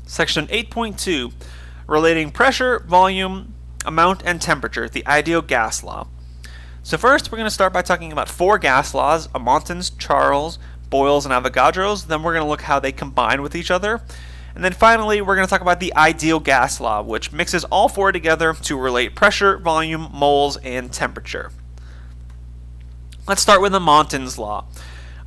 Section 8.2, relating pressure, volume, amount, and temperature, the ideal gas law. So first, we're going to start by talking about four gas laws: Amonton's, Charles, Boyle's, and Avogadro's. Then we're going to look how they combine with each other. And then finally, we're going to talk about the ideal gas law, which mixes all four together to relate pressure, volume, moles, and temperature. Let's start with Amonton's law.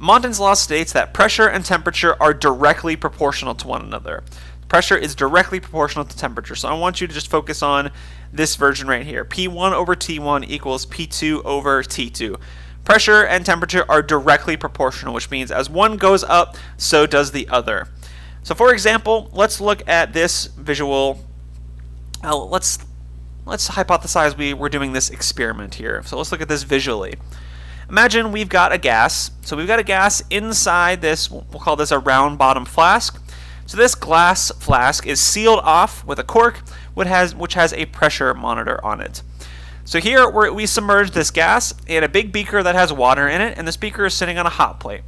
Amonton's law states that pressure and temperature are directly proportional to one another. Pressure is directly proportional to temperature. So I want you to just focus on this version right here. P1 over T1 equals P2 over T2. Pressure and temperature are directly proportional, which means as one goes up, so does the other. So for example, let's look at this visual. Let's hypothesize we're doing this experiment here. So let's look at this visually. Imagine we've got a gas. So we've got a gas inside this, we'll call this a round bottom flask. So this glass flask is sealed off with a cork which has a pressure monitor on it. So here we submerge this gas in a big beaker that has water in it, and this beaker is sitting on a hot plate.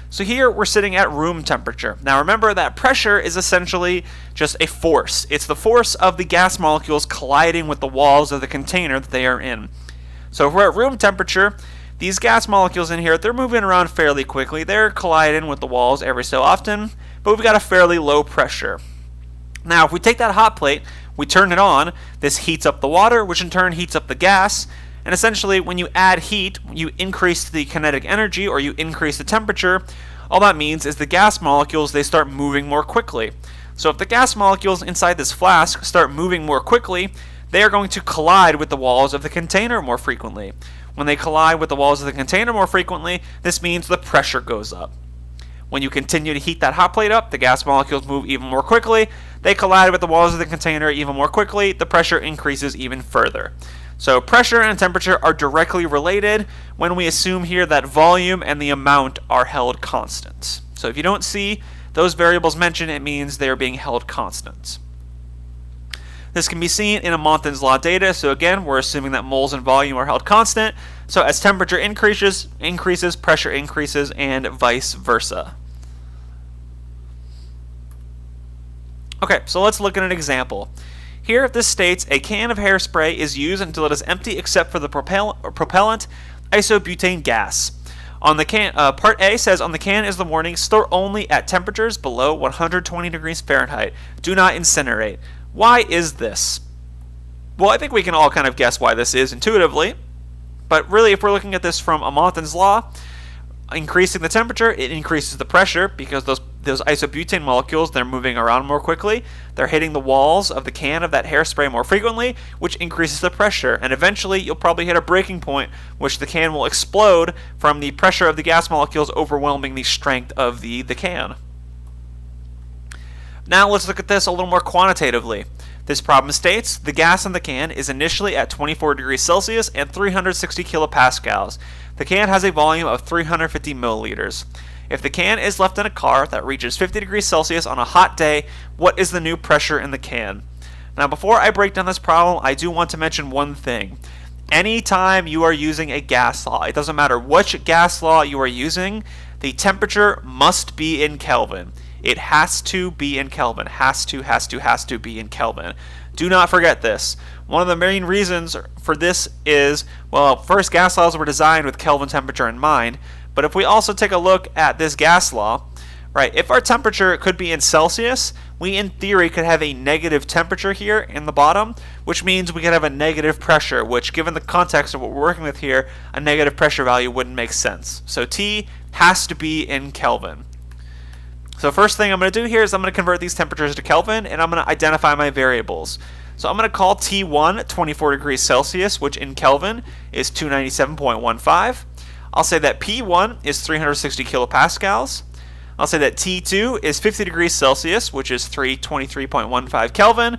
So here we're sitting at room temperature. Now remember that pressure is essentially just a force. It's the force of the gas molecules colliding with the walls of the container that they are in. So if we're at room temperature, these gas molecules in here, they're moving around fairly quickly. They're colliding with the walls every so often, but we've got a fairly low pressure. Now, if we take that hot plate, we turn it on, this heats up the water, which in turn heats up the gas, and essentially when you add heat, you increase the kinetic energy or you increase the temperature. All that means is the gas molecules, they start moving more quickly. So if the gas molecules inside this flask start moving more quickly, they are going to collide with the walls of the container more frequently. When they collide with the walls of the container more frequently, this means the pressure goes up. When you continue to heat that hot plate up, the gas molecules move even more quickly. They collide with the walls of the container even more quickly. The pressure increases even further. So pressure and temperature are directly related when we assume here that volume and the amount are held constant. So if you don't see those variables mentioned, it means they're being held constant. This can be seen in Amonton's law data. So again, we're assuming that moles and volume are held constant. So as temperature increases, pressure increases, and vice versa. Okay, so let's look at an example. Here, this states a can of hairspray is used until it is empty except for the propellant isobutane gas. On the can, part A says, on the can is the warning, store only at temperatures below 120 degrees Fahrenheit. Do not incinerate. Why is this? Well, I think we can all kind of guess why this is intuitively. But really, if we're looking at this from Amonton's law, increasing the temperature, it increases the pressure because those isobutane molecules, they're moving around more quickly. They're hitting the walls of the can of that hairspray more frequently, which increases the pressure. And eventually, you'll probably hit a breaking point, which the can will explode from the pressure of the gas molecules overwhelming the strength of the can. Now let's look at this a little more quantitatively. This problem states the gas in the can is initially at 24 degrees Celsius and 360 kilopascals. The can has a volume of 350 milliliters. If the can is left in a car that reaches 50 degrees Celsius on a hot day, what is the new pressure in the can? Now before I break down this problem, I do want to mention one thing. Anytime you are using a gas law, it doesn't matter which gas law you are using, the temperature must be in Kelvin. It has to be in Kelvin. Has to be in Kelvin. Do not forget this. One of the main reasons for this is, well, first, gas laws were designed with Kelvin temperature in mind. But if we also take a look at this gas law, right, if our temperature could be in Celsius, we in theory could have a negative temperature here in the bottom, which means we could have a negative pressure, which given the context of what we're working with here, a negative pressure value wouldn't make sense. So T has to be in Kelvin. So first thing I'm going to do here is I'm going to convert these temperatures to Kelvin, and I'm going to identify my variables. So I'm going to call T1 24 degrees Celsius, which in Kelvin is 297.15. I'll say that P1 is 360 kilopascals. I'll say that T2 is 50 degrees Celsius, which is 323.15 Kelvin.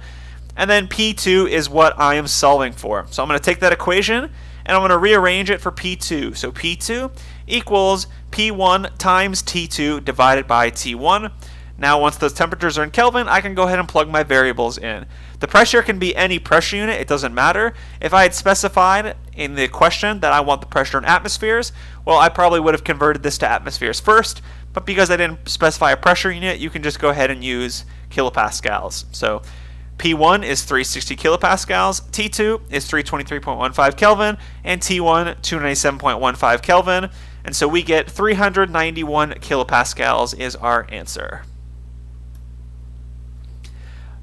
And then P2 is what I am solving for. So I'm going to take that equation, and I'm going to rearrange it for P2. So P2 equals P1 times T2 divided by T1. Now once those temperatures are in Kelvin, I can go ahead and plug my variables in. The pressure can be any pressure unit, it doesn't matter. If I had specified in the question that I want the pressure in atmospheres, well, I probably would have converted this to atmospheres first, but because I didn't specify a pressure unit, you can just go ahead and use kilopascals. So P1 is 360 kilopascals, T2 is 323.15 Kelvin, and T1 297.15 Kelvin. And so we get 391 kilopascals is our answer.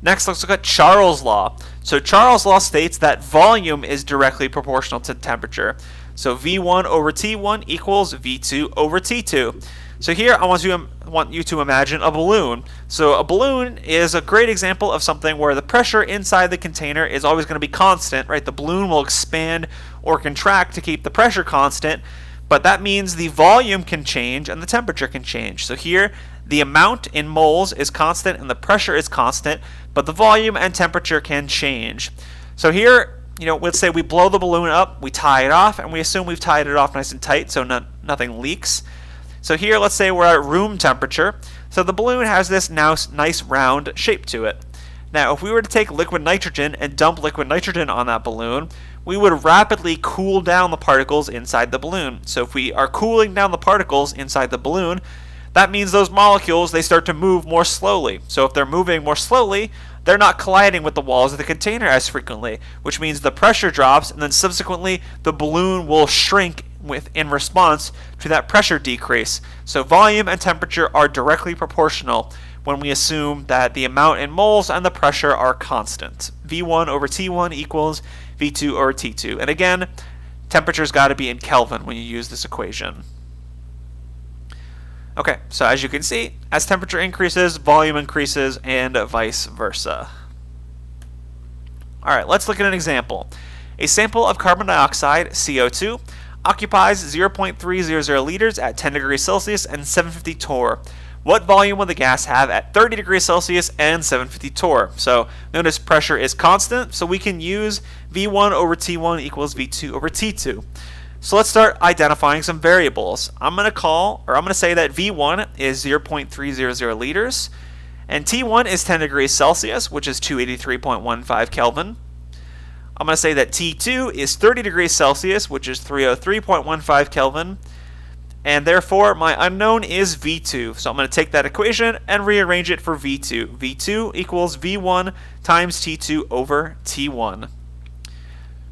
Next, let's look at Charles' law. So Charles' law states that volume is directly proportional to temperature. So V1 over T1 equals V2 over T2. So here I want you to imagine a balloon. So a balloon is a great example of something where the pressure inside the container is always going to be constant, right? The balloon will expand or contract to keep the pressure constant, but that means the volume can change and the temperature can change. So here the amount in moles is constant and the pressure is constant, but the volume and temperature can change. So here, let's say we blow the balloon up, we tie it off, and we assume we've tied it off nice and tight so nothing leaks. So here, let's say we're at room temperature. So the balloon has this now nice round shape to it. Now, if we were to take liquid nitrogen and dump liquid nitrogen on that balloon, we would rapidly cool down the particles inside the balloon. So if we are cooling down the particles inside the balloon, that means those molecules, they start to move more slowly. So if they're moving more slowly, they're not colliding with the walls of the container as frequently, which means the pressure drops, and then subsequently the balloon will shrink in response to that pressure decrease. So volume and temperature are directly proportional when we assume that the amount in moles and the pressure are constant. V1 over T1 equals V2 over T2. And again, temperature's got to be in Kelvin when you use this equation. Okay, so as you can see, as temperature increases, volume increases, and vice versa. Alright, let's look at an example. A sample of carbon dioxide, CO2, occupies 0.300 liters at 10 degrees Celsius and 750 torr. What volume will the gas have at 30 degrees Celsius and 750 torr? So notice pressure is constant, so we can use V1 over T1 equals V2 over T2. So let's start identifying some variables. I'm going to say that V1 is 0.300 liters, and T1 is 10 degrees Celsius, which is 283.15 Kelvin. I'm going to say that T2 is 30 degrees Celsius, which is 303.15 Kelvin. And therefore, my unknown is V2. So I'm going to take that equation and rearrange it for V2. V2 equals V1 times T2 over T1,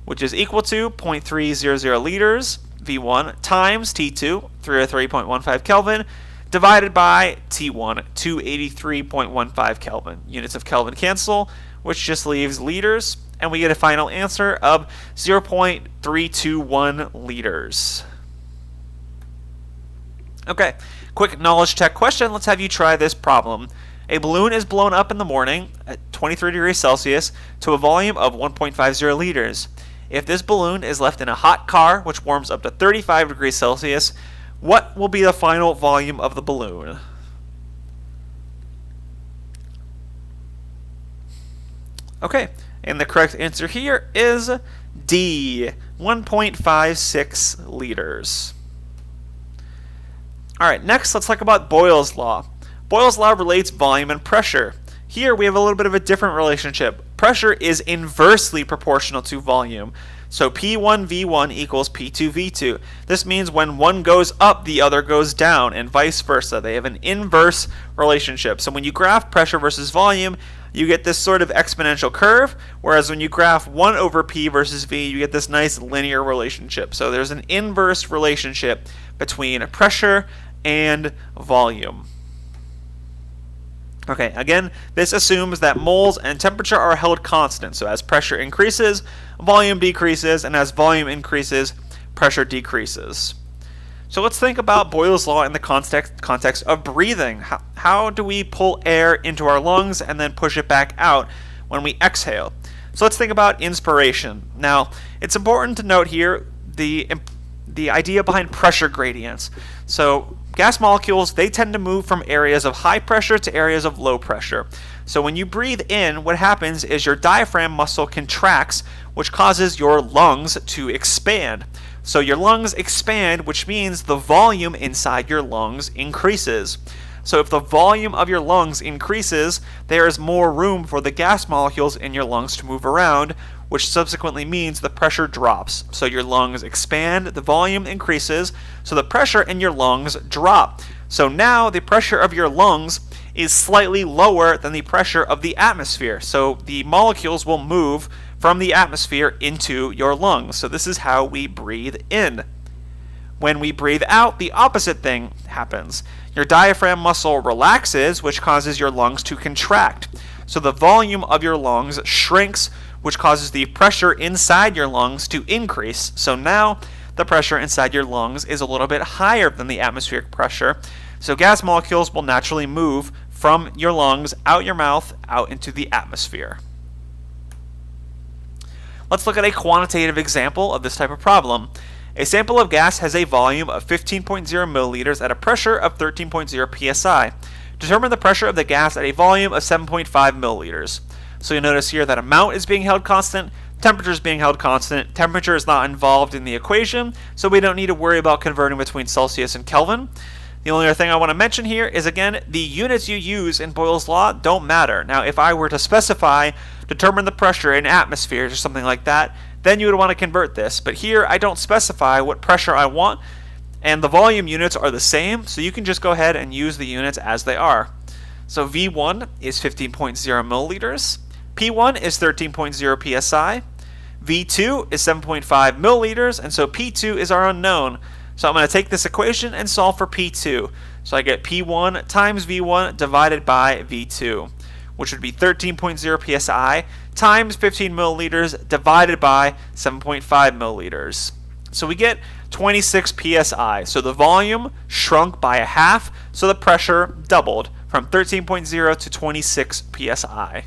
which is equal to 0.300 liters, V1, times T2, 303.15 Kelvin, divided by T1, 283.15 Kelvin. Units of Kelvin cancel, which just leaves liters, and we get a final answer of 0.321 liters. Okay, quick knowledge check question. Let's have you try this problem. A balloon is blown up in the morning at 23 degrees Celsius to a volume of 1.50 liters. If this balloon is left in a hot car, which warms up to 35 degrees Celsius, what will be the final volume of the balloon? Okay, and the correct answer here is D, 1.56 liters. Alright, next let's talk about Boyle's law. Boyle's law relates volume and pressure. Here we have a little bit of a different relationship. Pressure is inversely proportional to volume. So P1V1 equals P2V2. This means when one goes up, the other goes down, and vice versa. They have an inverse relationship. So when you graph pressure versus volume, you get this sort of exponential curve, whereas when you graph 1 over P versus V, you get this nice linear relationship. So there's an inverse relationship between pressure and volume. Okay, again, this assumes that moles and temperature are held constant. So as pressure increases, volume decreases, and as volume increases, pressure decreases. So let's think about Boyle's law in the context of breathing. How do we pull air into our lungs and then push it back out when we exhale? So let's think about inspiration. Now, it's important to note here the idea behind pressure gradients. So gas molecules, they tend to move from areas of high pressure to areas of low pressure. So when you breathe in, what happens is your diaphragm muscle contracts, which causes your lungs to expand. So your lungs expand, which means the volume inside your lungs increases. So if the volume of your lungs increases, there is more room for the gas molecules in your lungs to move around, which subsequently means the pressure drops. So your lungs expand, the volume increases, so the pressure in your lungs drop. So now the pressure of your lungs is slightly lower than the pressure of the atmosphere. So the molecules will move from the atmosphere into your lungs. So this is how we breathe in. When we breathe out, the opposite thing happens. Your diaphragm muscle relaxes, which causes your lungs to contract. So the volume of your lungs shrinks, which causes the pressure inside your lungs to increase. So now the pressure inside your lungs is a little bit higher than the atmospheric pressure. So gas molecules will naturally move from your lungs, out your mouth, out into the atmosphere. Let's look at a quantitative example of this type of problem. A sample of gas has a volume of 15.0 milliliters at a pressure of 13.0 psi. Determine the pressure of the gas at a volume of 7.5 milliliters. So you'll notice here that amount is being held constant, temperature is being held constant. Temperature is not involved in the equation, so we don't need to worry about converting between Celsius and Kelvin. The only other thing I want to mention here is, again, the units you use in Boyle's law don't matter. Now, if I were to specify, determine the pressure in atmospheres or something like that, then you would want to convert this. But here, I don't specify what pressure I want, and the volume units are the same, so you can just go ahead and use the units as they are. So V1 is 15.0 milliliters, P1 is 13.0 psi, V2 is 7.5 milliliters, and so P2 is our unknown. So I'm going to take this equation and solve for P2. So I get P1 times V1 divided by V2, which would be 13.0 psi times 15 milliliters divided by 7.5 milliliters. So we get 26 psi. So the volume shrunk by a half, so the pressure doubled from 13.0 to 26 psi.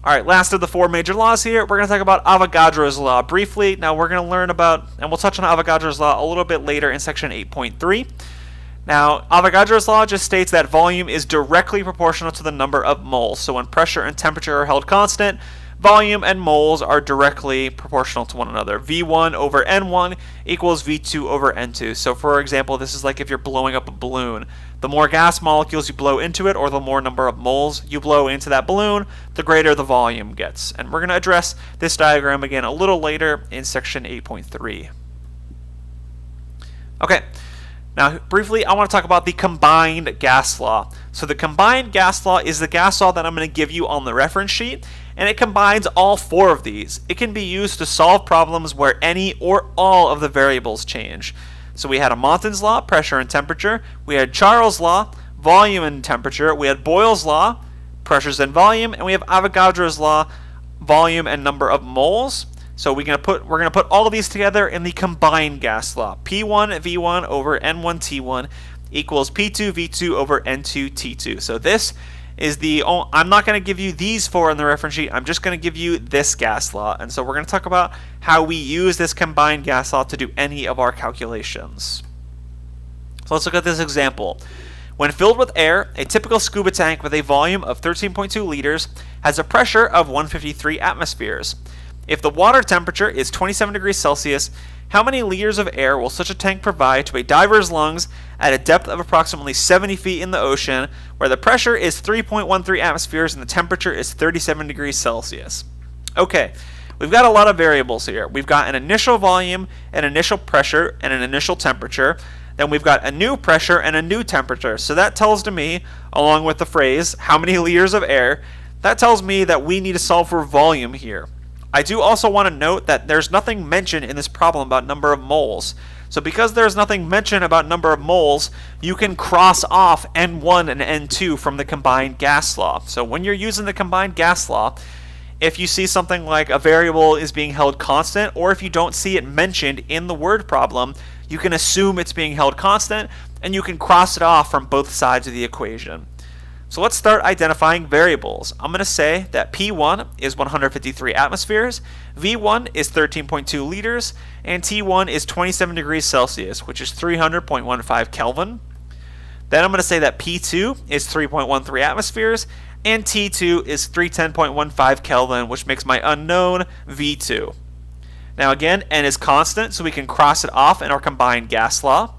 Alright, last of the four major laws here, we're going to talk about Avogadro's law briefly. Now we're going to learn about, and we'll touch on Avogadro's law a little bit later in section 8.3. Now, Avogadro's law just states that volume is directly proportional to the number of moles. So when pressure and temperature are held constant, volume and moles are directly proportional to one another. V1 over N1 equals V2 over N2. So for example, this is like if you're blowing up a balloon. The more gas molecules you blow into it, or the more number of moles you blow into that balloon, the greater the volume gets. And we're going to address this diagram again a little later in section 8.3. Okay. Now, briefly, I want to talk about the combined gas law. So the combined gas law is the gas law that I'm going to give you on the reference sheet, and it combines all four of these. It can be used to solve problems where any or all of the variables change. So we had a Montan's law, pressure and temperature. We had Charles' law, volume and temperature. We had Boyle's law, pressures and volume, and we have Avogadro's law, volume and number of moles. So we're going to put all of these together in the combined gas law. P1 V1 over N1 T1 equals P2 V2 over N2 T2. So this is I'm not going to give you these four in the reference sheet. I'm just going to give you this gas law. And so we're going to talk about how we use this combined gas law to do any of our calculations. So let's look at this example. When filled with air, a typical scuba tank with a volume of 13.2 liters has a pressure of 153 atmospheres. If the water temperature is 27 degrees Celsius, how many liters of air will such a tank provide to a diver's lungs at a depth of approximately 70 feet in the ocean, where the pressure is 3.13 atmospheres and the temperature is 37 degrees Celsius? Okay, we've got a lot of variables here. We've got an initial volume, an initial pressure, and an initial temperature. Then we've got a new pressure and a new temperature. So that tells to me, along with the phrase, how many liters of air, that tells me that we need to solve for volume here. I do also want to note that there's nothing mentioned in this problem about number of moles. So because there's nothing mentioned about number of moles, you can cross off N1 and N2 from the combined gas law. So when you're using the combined gas law, if you see something like a variable is being held constant, or if you don't see it mentioned in the word problem, you can assume it's being held constant, and you can cross it off from both sides of the equation. So let's start identifying variables. I'm going to say that P1 is 153 atmospheres, V1 is 13.2 liters, and T1 is 27 degrees Celsius, which is 300.15 Kelvin. Then I'm going to say that P2 is 3.13 atmospheres, and T2 is 310.15 Kelvin, which makes my unknown V2. Now again, N is constant, so we can cross it off in our combined gas law.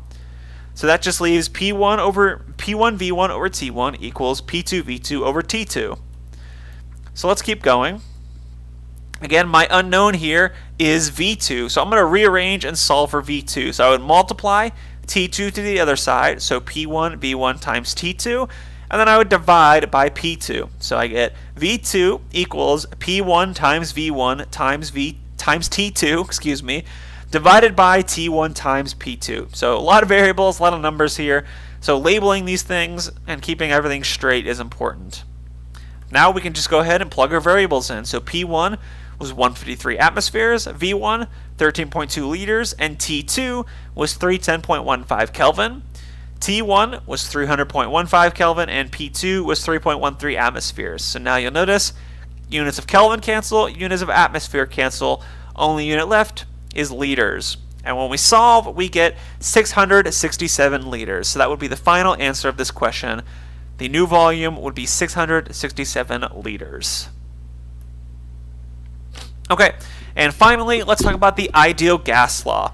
So that just leaves P1 V1 over T1 equals P2 V2 over T2. So let's keep going. Again, my unknown here is V2, so I'm going to rearrange and solve for V2. So I would multiply T2 to the other side, so P1 V1 times T2, and then I would divide by P2. So I get V2 equals P1 times V1 times T2, divided by T1 times P2. So a lot of variables, a lot of numbers here. So labeling these things and keeping everything straight is important. Now we can just go ahead and plug our variables in. So P1 was 153 atmospheres, V1 13.2 liters, and T2 was 310.15 Kelvin. T1 was 300.15 Kelvin, and P2 was 3.13 atmospheres. So now you'll notice units of Kelvin cancel, units of atmosphere cancel. Only unit left is liters. And when we solve, we get 667 liters. So that would be the final answer of this question. The new volume would be 667 liters. Okay, and finally, let's talk about the ideal gas law.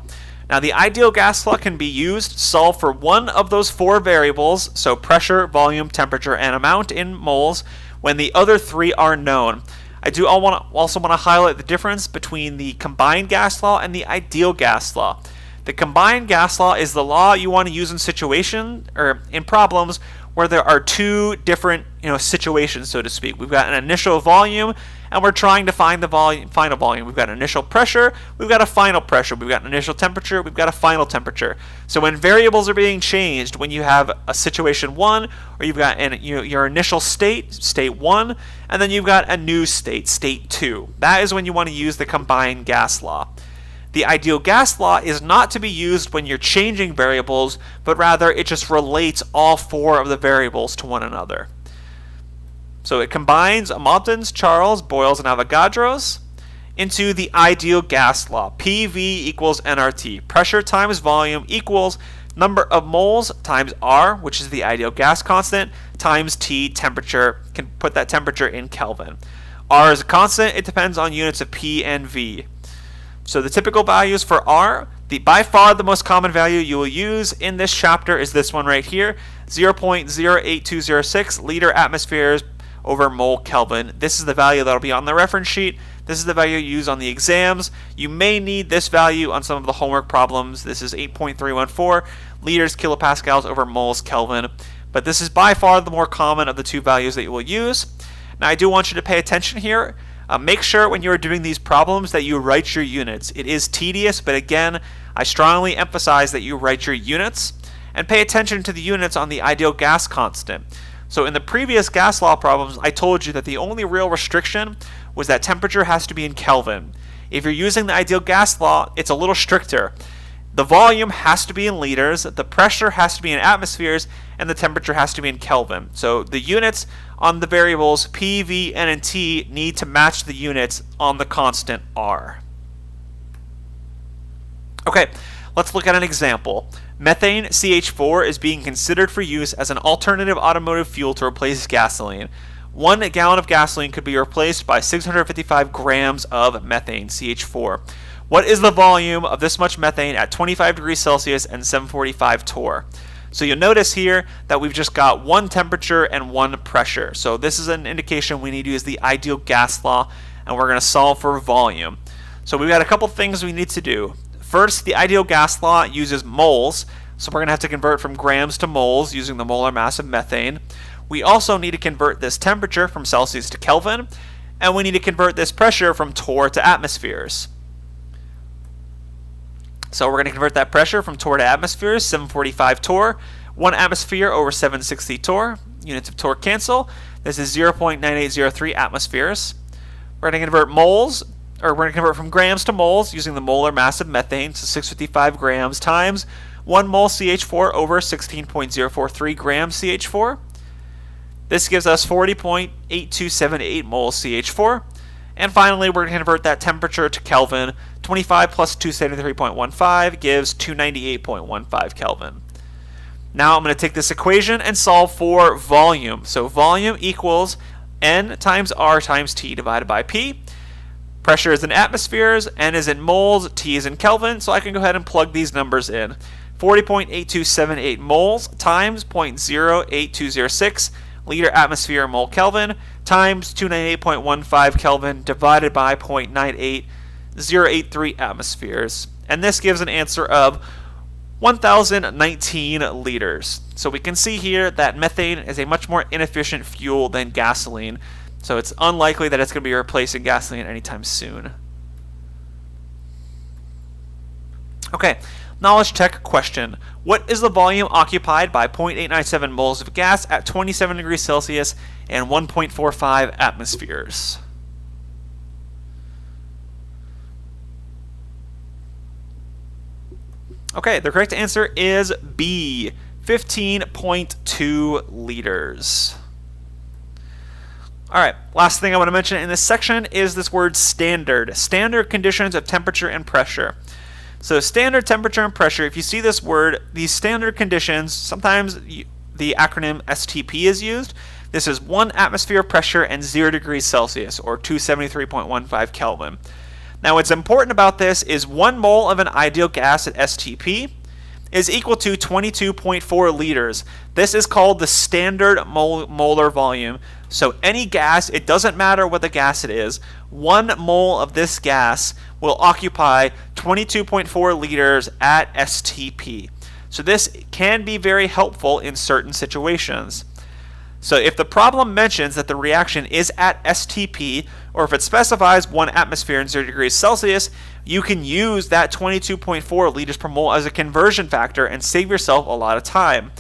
Now, the ideal gas law can be used to solve for one of those four variables, so pressure, volume, temperature, and amount in moles, when the other three are known. I do also want to highlight the difference between the combined gas law and the ideal gas law. The combined gas law is the law you want to use in in problems where there are two different situations, so to speak. We've got an initial volume, and we're trying to find the final volume. We've got an initial pressure, we've got a final pressure, we've got an initial temperature, we've got a final temperature. So when variables are being changed, when you have a situation 1, or you've got your initial state 1, and then you've got a new state 2. That is when you want to use the combined gas law. The ideal gas law is not to be used when you're changing variables, but rather it just relates all four of the variables to one another. So it combines Montan's, Charles, Boyle's, and Avogadro's into the ideal gas law. PV equals nRT. Pressure times volume equals number of moles times R, which is the ideal gas constant, times T, temperature. Can put that temperature in Kelvin. R is a constant. It depends on units of P and V. So the typical values for R, by far the most common value you will use in this chapter is this one right here, 0.08206 liter atmospheres over mole Kelvin. This is the value that will be on the reference sheet. This is the value you use on the exams. You may need this value on some of the homework problems. This is 8.314 liters kilopascals over moles Kelvin. But this is by far the more common of the two values that you will use. Now I do want you to pay attention here. Make sure when you are doing these problems that you write your units. It is tedious, but again, I strongly emphasize that you write your units and pay attention to the units on the ideal gas constant. So in the previous gas law problems, I told you that the only real restriction was that temperature has to be in Kelvin. If you're using the ideal gas law, it's a little stricter. The volume has to be in liters, the pressure has to be in atmospheres, and the temperature has to be in Kelvin. So the units on the variables P, V, N, and T need to match the units on the constant R. Okay, let's look at an example. Methane, CH4, is being considered for use as an alternative automotive fuel to replace gasoline. 1 gallon of gasoline could be replaced by 655 grams of methane, CH4. What is the volume of this much methane at 25 degrees Celsius and 745 torr? So you'll notice here that we've just got one temperature and one pressure. So this is an indication we need to use the ideal gas law, and we're going to solve for volume. So we've got a couple things we need to do. First, the ideal gas law uses moles, so we're going to have to convert from grams to moles using the molar mass of methane. We also need to convert this temperature from Celsius to Kelvin, and we need to convert this pressure from torr to atmospheres. So we're going to convert that pressure from torr to atmospheres, 745 torr, 1 atmosphere over 760 torr. Units of torr cancel. This is 0.9803 atmospheres. We're going to convert we're going to convert from grams to moles using the molar mass of methane, so 655 grams times 1 mole CH4 over 16.043 grams CH4. This gives us 40.8278 moles CH4. And finally, we're going to convert that temperature to Kelvin. 25 plus 273.15 gives 298.15 Kelvin. Now I'm going to take this equation and solve for volume. So volume equals N times R times T divided by P. Pressure is in atmospheres, N is in moles, T is in Kelvin, so I can go ahead and plug these numbers in. 40.8278 moles times 0.08206 liter atmosphere mole Kelvin times 298.15 Kelvin divided by 0.98083 atmospheres. And this gives an answer of 1,019 liters. So we can see here that methane is a much more inefficient fuel than gasoline. So it's unlikely that it's going to be replacing gasoline anytime soon. Okay, knowledge check question. What is the volume occupied by 0.897 moles of gas at 27 degrees Celsius and 1.45 atmospheres? Okay, the correct answer is B, 15.2 liters. All right, last thing I want to mention in this section is this word standard. Standard conditions of temperature and pressure. So standard temperature and pressure, if you see this word, these standard conditions, sometimes the acronym STP is used. This is 1 atmosphere of pressure and 0 degrees Celsius, or 273.15 Kelvin. Now what's important about this is 1 mole of an ideal gas at STP is equal to 22.4 liters. This is called the standard molar volume. So any gas, it doesn't matter what the gas it is, 1 mole of this gas will occupy 22.4 liters at STP. So this can be very helpful in certain situations. So if the problem mentions that the reaction is at STP, or if it specifies 1 atmosphere and 0 degrees Celsius, you can use that 22.4 liters per mole as a conversion factor and save yourself a lot of time.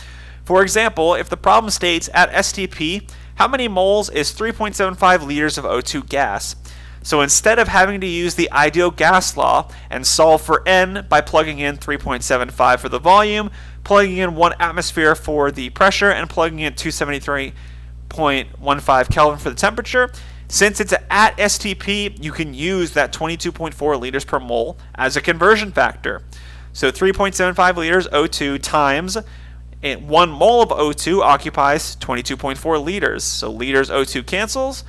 For example, if the problem states at STP, how many moles is 3.75 liters of O2 gas? So instead of having to use the ideal gas law and solve for N by plugging in 3.75 for the volume, plugging in 1 atmosphere for the pressure, and plugging in 273.15 Kelvin for the temperature, since it's at STP, you can use that 22.4 liters per mole as a conversion factor. So 3.75 liters O2 times 1 mole of O2 occupies 22.4 liters. So liters O2 cancels,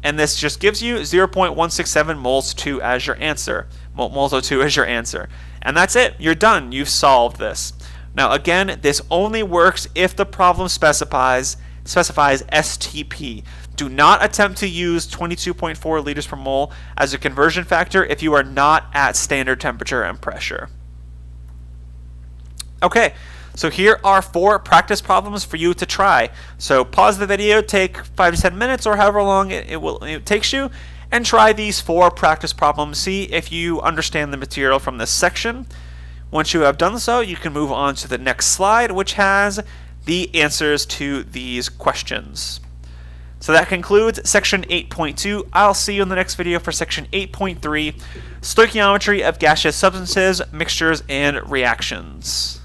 and this just gives you 0.167 moles O2 as your answer. Moles O2 as your answer. And that's it. You're done. You've solved this. Now again, this only works if the problem specifies STP. Do not attempt to use 22.4 liters per mole as a conversion factor if you are not at standard temperature and pressure. Okay, so here are 4 practice problems for you to try. So pause the video, take 5 to 10 minutes or however long it takes you, and try these 4 practice problems. See if you understand the material from this section. Once you have done so, you can move on to the next slide, which has the answers to these questions. So that concludes section 8.2. I'll see you in the next video for section 8.3, stoichiometry of gaseous substances, mixtures, and reactions.